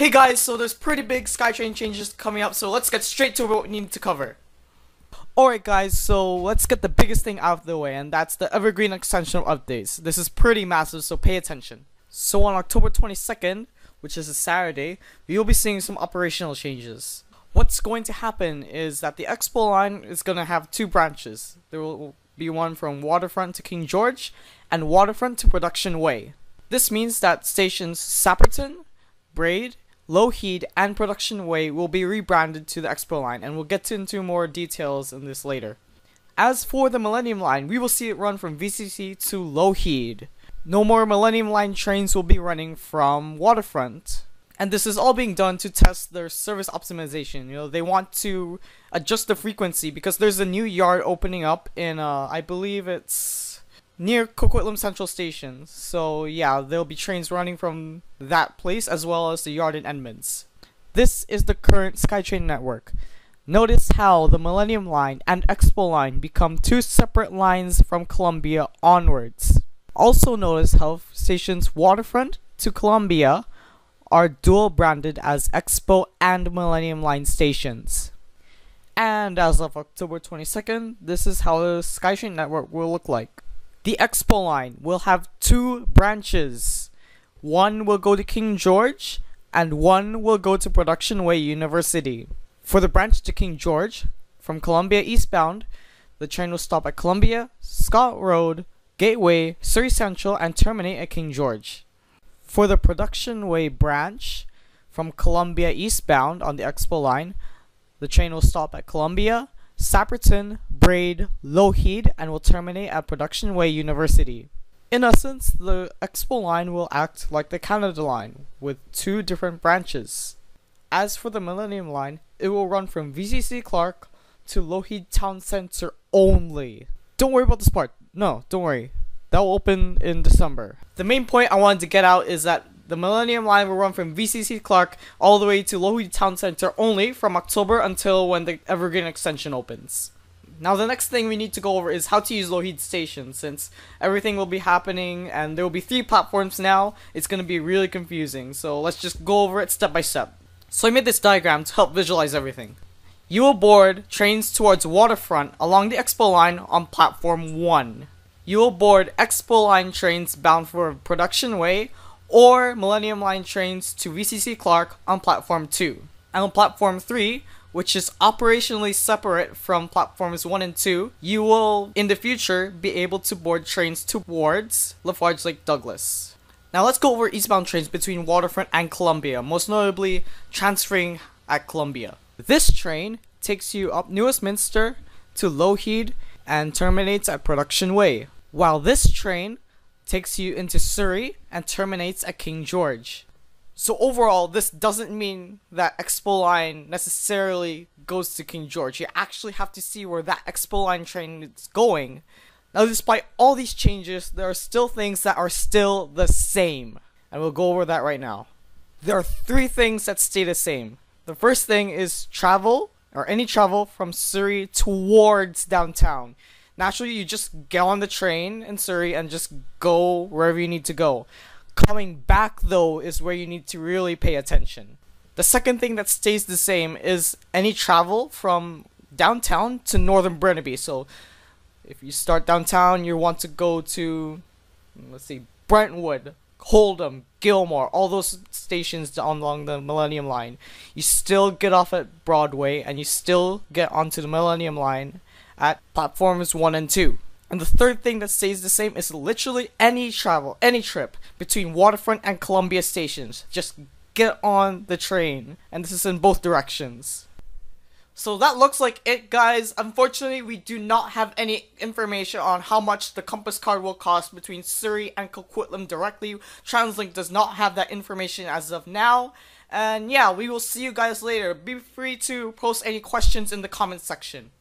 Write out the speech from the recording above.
Hey guys, so there's pretty big Skytrain changes coming up, so let's get straight to what we need to cover. Alright guys, so let's get the biggest thing out of the way, and that's the Evergreen extension updates. This is pretty massive, so pay attention. So on October 22nd, which is a Saturday, we will be seeing some operational changes. What's going to happen is that the Expo line is going to have two branches. There will be one from Waterfront to King George, and Waterfront to Production Way. This means that stations Sapperton, Braid, Lougheed, and Production Way will be rebranded to the Expo line, and we'll get into more details in this later. As for the Millennium line, we will see it run from VCC to Lougheed. No more Millennium line trains will be running from Waterfront. And this is all being done to test their service optimization. You know, they want to adjust the frequency because there's a new yard opening up in, I believe it's near Coquitlam Central Station. So yeah, there'll be trains running from that place as well as the yard in Edmonds. This is the current Skytrain network. Notice how the Millennium line and Expo line become two separate lines from Columbia onwards. Also notice how stations Waterfront to Columbia are dual branded as Expo and Millennium line stations. And as of October 22nd, this is how the Skytrain network will look like. The Expo line will have two branches. One will go to King George, and one will go to Production Way University. For the branch to King George, from Columbia eastbound, the train will stop at Columbia, Scott Road, Gateway, Surrey Central, and terminate at King George. For the Production Way branch, from Columbia eastbound on the Expo line, the train will stop at Columbia, Sapperton, Braid, Lougheed, and will terminate at Production Way University. In essence, the Expo line will act like the Canada line, with two different branches. As for the Millennium line, it will run from VCC Clark to Lougheed Town Centre only. Don't worry about this part. No, don't worry. That will open in December. The main point I wanted to get out is that the Millennium line will run from VCC Clark all the way to Lougheed Town Centre only from October until when the Evergreen extension opens. Now the next thing we need to go over is how to use Lougheed Station, since everything will be happening and there will be 3 platforms now. It's going to be really confusing, so let's just go over it step by step. So I made this diagram to help visualize everything. You will board trains towards Waterfront along the Expo line on platform 1. You will board Expo line trains bound for Production Way or Millennium line trains to VCC Clark on platform 2. And on platform 3, which is operationally separate from platforms 1 and 2, you will, in the future, be able to board trains towards Lafarge Lake Douglas. Now let's go over eastbound trains between Waterfront and Columbia, most notably transferring at Columbia. This train takes you up New Westminster to Lougheed and terminates at Production Way, while this train takes you into Surrey and terminates at King George. So overall, this doesn't mean that Expo line necessarily goes to King George. You actually have to see where that Expo line train is going. Now, despite all these changes, there are still things that are still the same, and we'll go over that right now. There are 3 things that stay the same. The first thing is travel, or any travel from Surrey towards downtown. Naturally, you just get on the train in Surrey and just go wherever you need to go. Coming back, though, is where you need to really pay attention. The second thing that stays the same is any travel from downtown to northern Burnaby. So, if you start downtown, you want to go to, let's see, Brentwood, Holdham, Gilmore, all those stations along the Millennium line. You still get off at Broadway, and you still get onto the Millennium line at platforms 1 and 2. And the third thing that stays the same is literally any travel, any trip between Waterfront and Columbia stations. Just get on the train, and this is in both directions. So that looks like it, guys. Unfortunately, we do not have any information on how much the Compass card will cost between Surrey and Coquitlam directly. TransLink does not have that information as of now. And yeah, we will see you guys later. Be free to post any questions in the comment section.